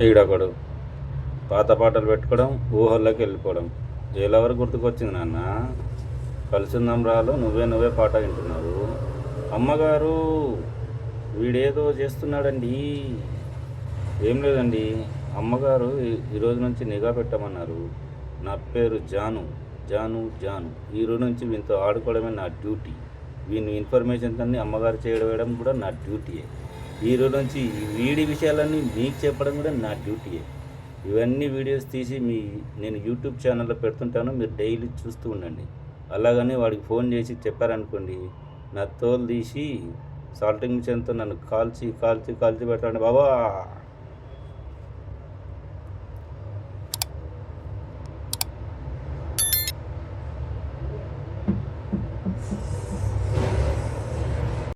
ఈడొకడు పాత పాటలు పెట్టుకోవడం, ఊహల్లోకి వెళ్ళిపోవడం. ఏలెవరు గుర్తుకొచ్చింది నాన్న? కలిసిందాం రాలో నువ్వే పాట వింటున్నారు. అమ్మగారు వీడేదో చేస్తున్నాడండి. ఏం లేదండి, అమ్మగారు ఈరోజు నుంచి నిఘా పెట్టమన్నారు. నా పేరు జాను. ఈరోజు నుంచి వీనితో ఆడుకోవడమే నా డ్యూటీ. వీని ఇన్ఫర్మేషన్ అన్నీ అమ్మగారు చేయడం కూడా నా డ్యూటీయే. ఈరోజు నుంచి వీడి విషయాలన్నీ మీకు చెప్పడం కూడా నా డ్యూటీయే. ఇవన్నీ వీడియోస్ తీసి నేను యూట్యూబ్ ఛానల్లో పెడుతుంటాను, మీరు డైలీ చూస్తూ ఉండండి. అలాగని వాడికి ఫోన్ చేసి చెప్పారనుకోండి, నా తోలు తీసి సాల్టింగ్ మిషన్తో నన్ను కాల్చి పెట్టండి బాబా.